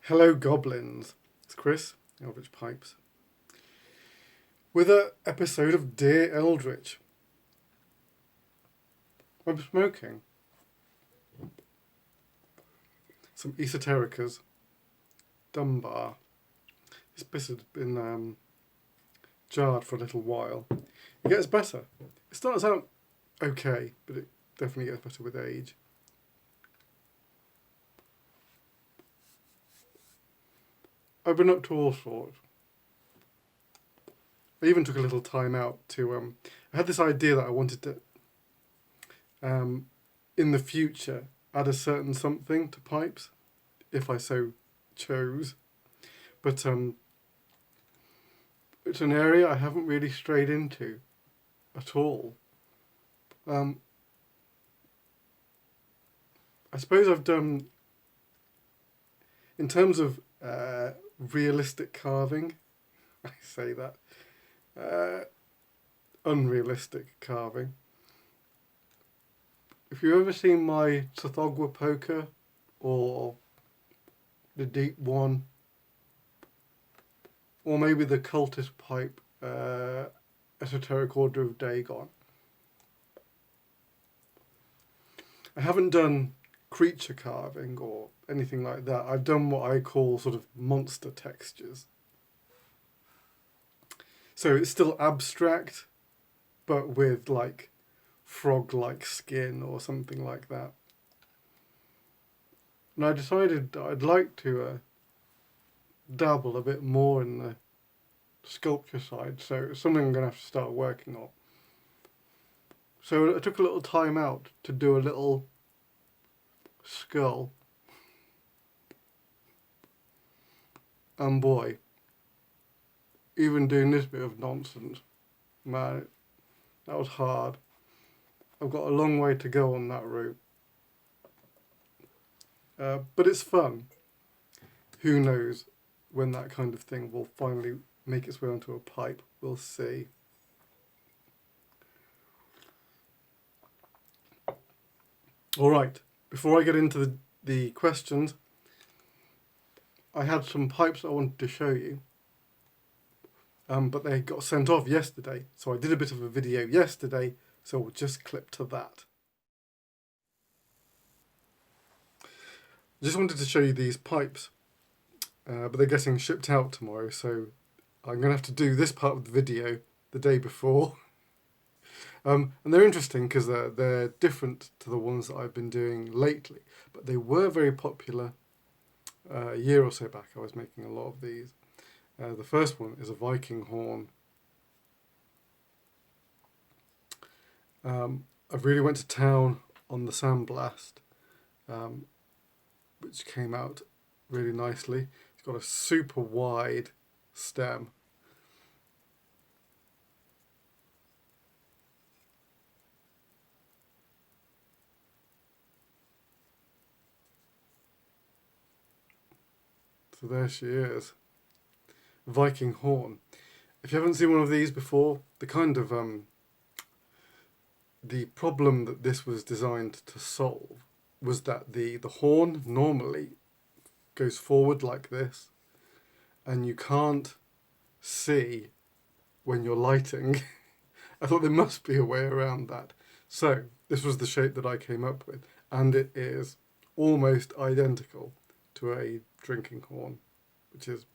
Hello goblins, it's Chris, Eldritch Pipes, with an episode of Dear Eldritch. I'm smoking some Esoterica's Dunbar. This bit has been jarred for a little while. It gets better. It starts out okay, but it definitely gets better with age. I've been up to all sorts. I even took a little time out to I had this idea that I wanted to in the future add a certain something to pipes, if I so chose. But it's an area I haven't really strayed into at all. I suppose I've done, in terms of realistic carving, I say that, unrealistic carving. If you've ever seen my Tsathoggua poker or the deep one, or maybe the cultist pipe, Esoteric Order of Dagon, I haven't done creature carving or anything like that. I've done what I call sort of monster textures. So it's still abstract, but with like frog-like skin or something like that. And I decided that I'd like to dabble a bit more in the sculpture side, so it's something I'm going to have to start working on. So I took a little time out to do a little skull. And boy, even doing this bit of nonsense, man, that was hard. I've got a long way to go on that route. But it's fun. Who knows when that kind of thing will finally make its way onto a pipe. We'll see. All right, before I get into the questions, I had some pipes I wanted to show you. But they got sent off yesterday, so I did a bit of a video yesterday, so we'll just clip to that. Just wanted to show you these pipes, but they're getting shipped out tomorrow, so I'm going to have to do this part of the video the day before. And they're interesting because they're different to the ones that I've been doing lately, but they were very popular a year or so back. I was making a lot of these. The first one is a Viking horn. I really went to town on the sandblast, which came out really nicely. It's got a super wide stem. So there she is. Viking horn. If you haven't seen one of these before, the kind of the problem that this was designed to solve was that the horn normally goes forward like this, and you can't see when you're lighting. I thought there must be a way around that. So this was the shape that I came up with, and it is almost identical to a drinking horn, which is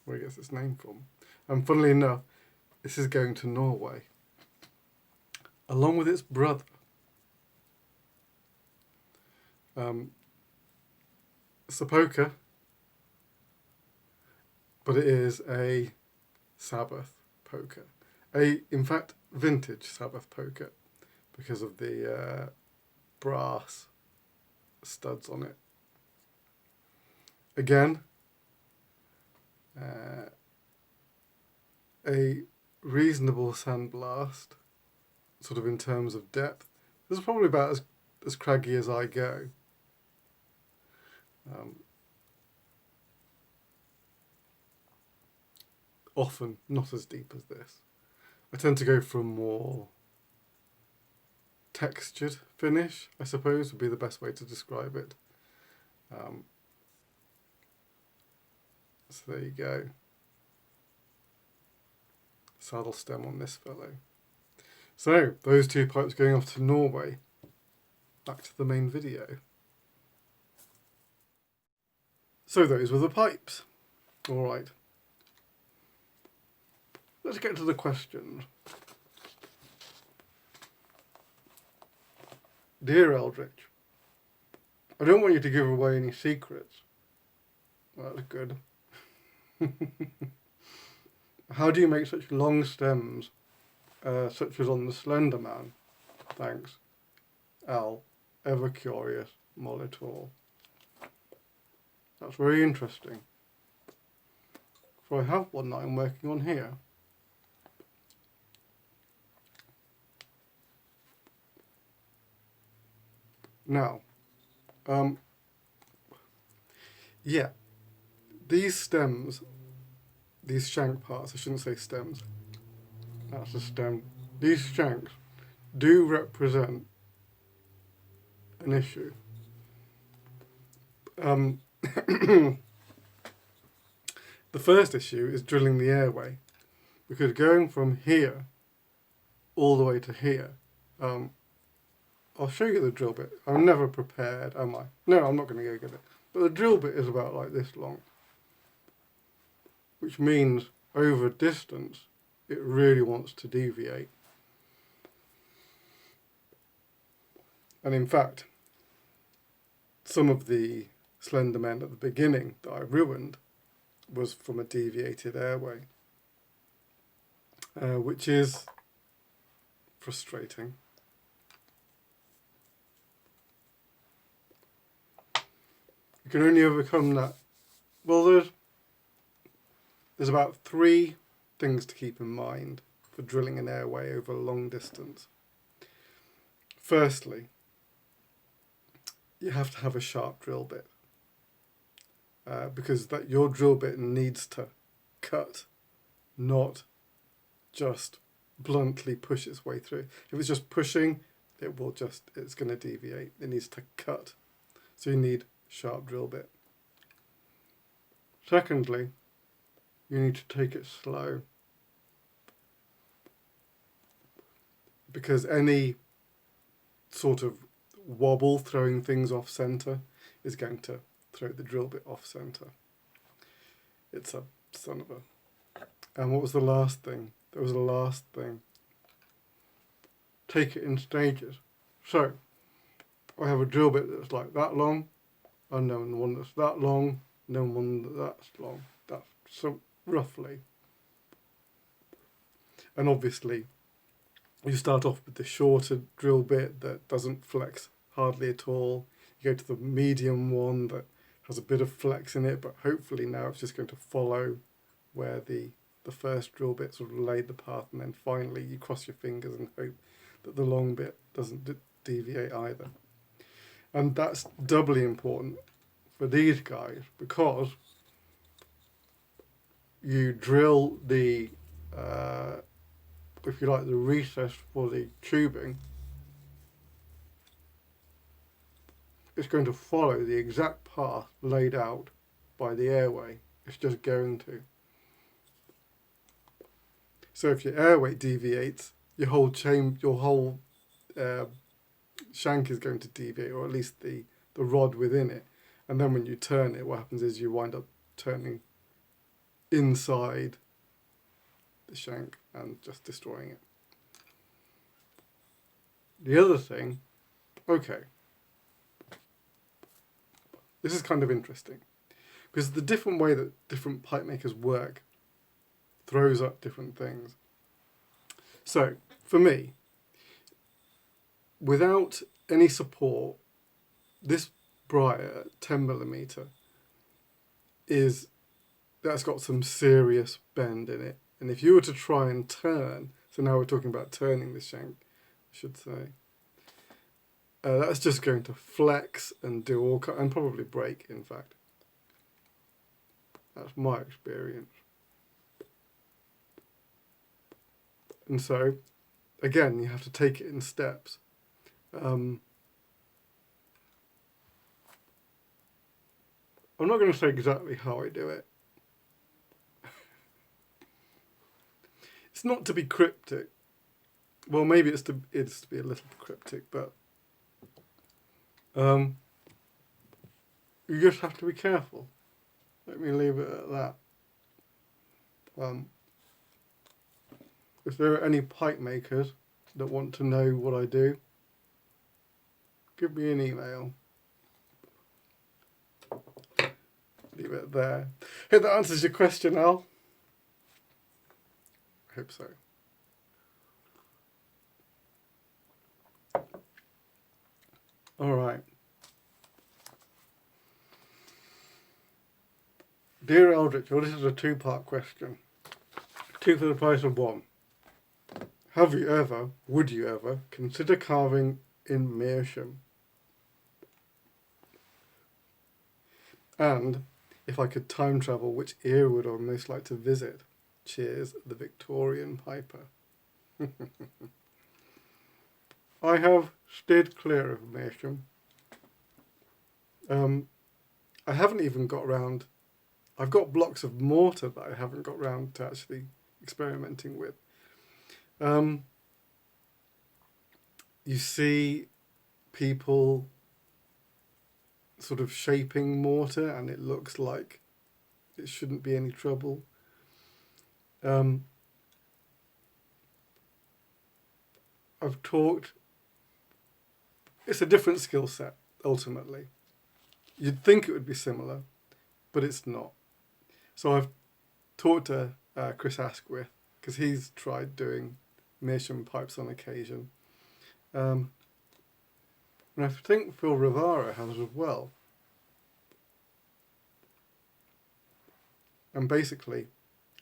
where it gets its name from. And funnily enough, this is going to Norway, along with its brother. It's a poker, but it is a Sabbath poker. In fact, vintage Sabbath poker, because of the brass studs on it. Again, a reasonable sandblast, sort of in terms of depth. This is probably about as craggy as I go. Often not as deep as this. I tend to go for a more textured finish, I suppose, would be the best way to describe it. So there you go. Saddle stem on this fellow. So those two pipes going off to Norway. Back to the main video. So those were the pipes. All right. Let's get to the questions. Dear Eldritch, I don't want you to give away any secrets. That's good. How do you make such long stems, such as on the Slender Man? Thanks. Al, ever curious, Molitor. That's very interesting. So I have one that I'm working on here. Now, yeah, these stems, these shank parts, I shouldn't say stems, that's a stem, these shanks do represent an issue. The first issue is drilling the airway, because going from here all the way to here, I'll show you the drill bit. I'm never prepared, am I? No, I'm not going to go get it. But the drill bit is about like this long, which means over distance, it really wants to deviate. And in fact, some of the Slender Men at the beginning that I ruined was from a deviated airway, which is frustrating. You can only overcome that. Well, there's about 3 things to keep in mind for drilling an airway over a long distance. Firstly, you have to have a sharp drill bit, because your drill bit needs to cut, not just bluntly push its way through. If it's just pushing, it's going to deviate. It needs to cut. So you need sharp drill bit. Secondly, you need to take it slow, because any sort of wobble throwing things off center is going to throw the drill bit off center. It's a son of a... And what was the last thing? There was a last thing. Take it in stages. So I have a drill bit that's like that long, and then one that's that long, and then one that's long. That's so roughly. And obviously, you start off with the shorter drill bit that doesn't flex hardly at all. You go to the medium one that has a bit of flex in it, but hopefully now it's just going to follow where the first drill bit sort of laid the path, and then finally you cross your fingers and hope that the long bit doesn't deviate either. And that's doubly important for these guys, because you drill the, if you like, the recess for the tubing. It's going to follow the exact path laid out by the airway. It's just going to. So if your airway deviates, your whole shank is going to deviate, or at least the rod within it. And then when you turn it, what happens is you wind up turning inside the shank and just destroying it. The other thing, okay, this is kind of interesting, because the different way that different pipe makers work throws up different things. So, for me, without any support, this briar 10mm that's got some serious bend in it. And if you were to try and turn, so now we're talking about turning the shank, I should say, that's just going to flex and do all and probably break, in fact. That's my experience. And so, again, you have to take it in steps. I'm not going to say exactly how I do it, It's not to be cryptic. Well, maybe it's to be a little cryptic, but you just have to be careful. Let me leave it at that. If there are any pipe makers that want to know what I do, give me an email. Leave it there. Hope that answers your question, Al. I hope so. All right. Dear Eldritch, well, this is a two-part question. 2 for the price of 1. Have you ever, would you ever, consider carving in Meerschaum? And if I could time travel, which era would I most like to visit? Cheers, the Victorian Piper. I have steered clear of Meerschaum. I haven't even got round. I've got blocks of mortar that I haven't got round to actually experimenting with. You see people sort of shaping mortar and it looks like it shouldn't be any trouble. I've talked, it's a different skill set, ultimately. You'd think it would be similar, but it's not. So I've talked to Chris Asquith, because he's tried doing Meerschaum pipes on occasion. And I think Phil Rivara has as well. And basically,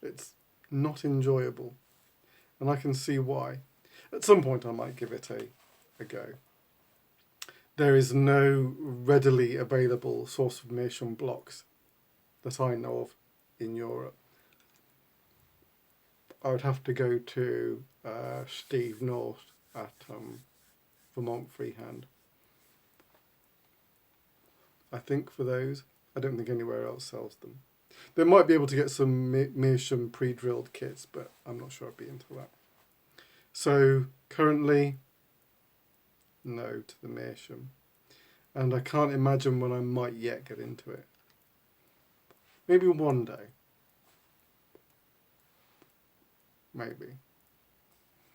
it's not enjoyable. And I can see why. At some point I might give it a go. There is no readily available source of Meerschaum blocks that I know of in Europe. I would have to go to Steve North at Vermont Freehand. I think for those, I don't think anywhere else sells them. They might be able to get some Meerschaum pre-drilled kits, but I'm not sure I'd be into that. So currently, no to the Meerschaum. And I can't imagine when I might yet get into it. Maybe one day. Maybe.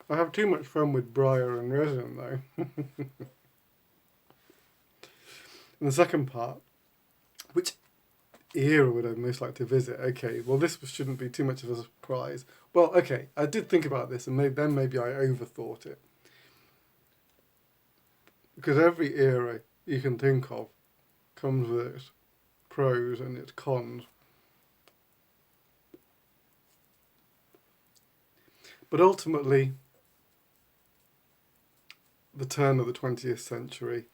I have too much fun with briar and resin though. And the second part, which era would I most like to visit? Okay, well this shouldn't be too much of a surprise. Well, okay, I did think about this and then maybe I overthought it. Because every era you can think of comes with its pros and its cons. But ultimately, the turn of the 20th century,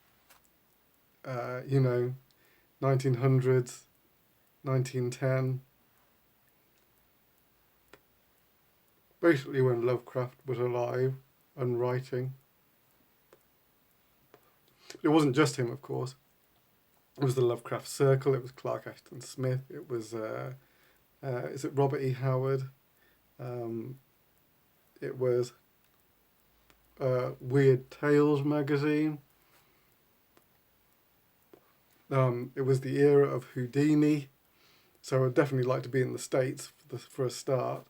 1900s, 1910, basically when Lovecraft was alive and writing. It wasn't just him, of course. It was the Lovecraft Circle, it was Clark Ashton Smith, it was, is it Robert E. Howard? It was Weird Tales magazine. It was the era of Houdini, so I'd definitely like to be in the States for a start.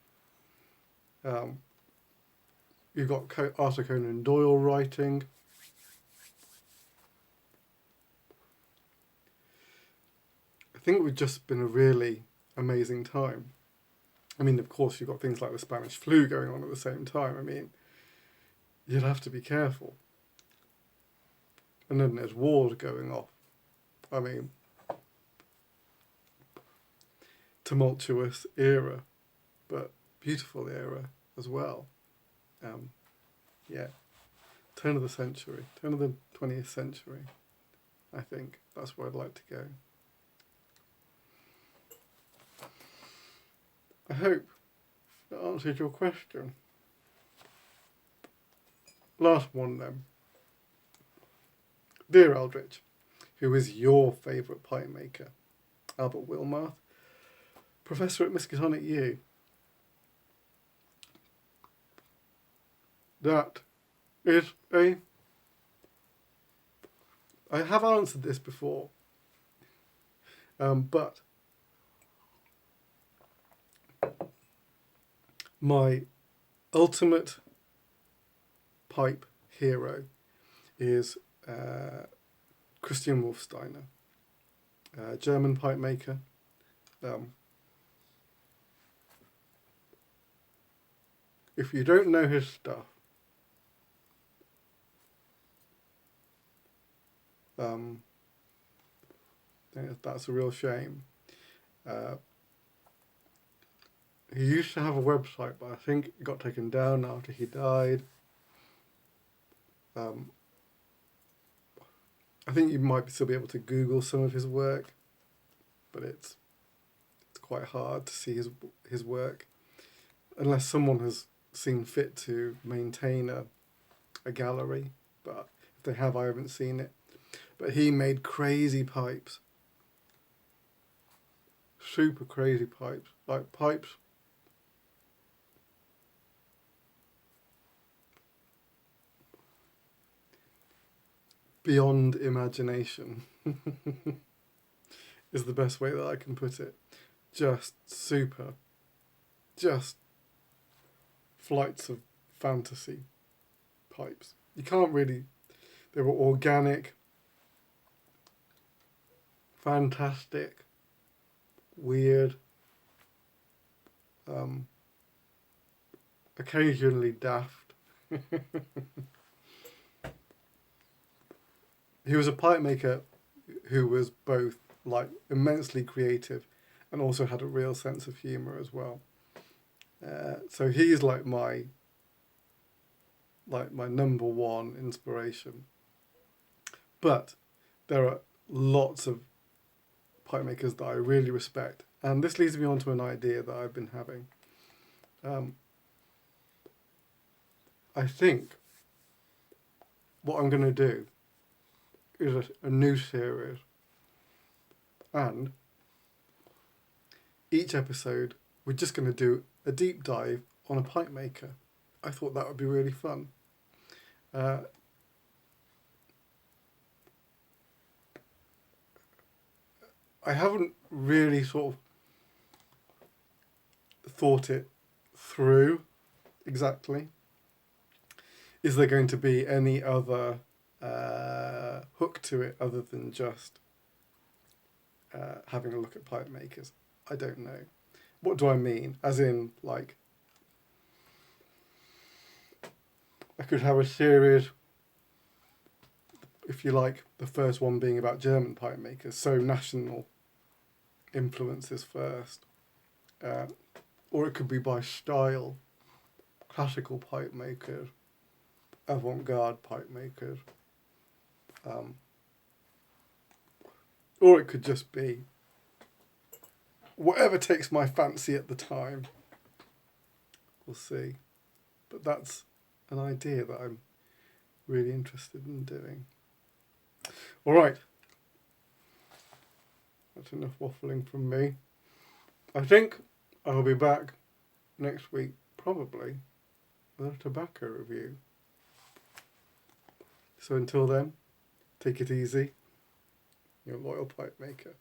You've got Arthur Conan Doyle writing. I think it would just been a really amazing time. I mean, of course, you've got things like the Spanish flu going on at the same time. I mean, you'd have to be careful. And then there's wars going off. I mean, tumultuous era, but beautiful era as well. Yeah, turn of the century, turn of the 20th century. I think that's where I'd like to go. I hope that answered your question. Last one then. Dear Eldritch, who is your favourite pipe maker? Albert Wilmarth, Professor at Miskatonic U. that is a... I have answered this before, but my ultimate pipe hero is Christian Wolfsteiner, German pipe maker. If you don't know his stuff, that's a real shame. He used to have a website, but I think it got taken down after he died. I think you might still be able to Google some of his work, but it's quite hard to see his work unless someone has seen fit to maintain a gallery. But if they have, I haven't seen it. But he made crazy pipes, super crazy pipes, like pipes beyond imagination is the best way that I can put it. Just super, just flights of fantasy pipes. You can't really, they were organic, fantastic, weird, occasionally daft. He was a pipe maker who was both like immensely creative and also had a real sense of humour as well. So he's like my number one inspiration. But there are lots of pipe makers that I really respect, and this leads me on to an idea that I've been having. I think what I'm going to do is a new series, and each episode we're just going to do a deep dive on a pipe maker. I thought that would be really fun. I haven't really sort of thought it through exactly. Is there going to be any other hook to it other than just having a look at pipe makers? I don't know. What do I mean? As in, like, I could have a series, if you like, the first one being about German pipe makers, so national influences first. Or it could be by style, classical pipe makers, avant-garde pipe makers. Or it could just be whatever takes my fancy at the time. We'll see. But that's an idea that I'm really interested in doing. All right. That's enough waffling from me. I think I'll be back next week, probably, with a tobacco review. So until then, take it easy. Your loyal pipe maker.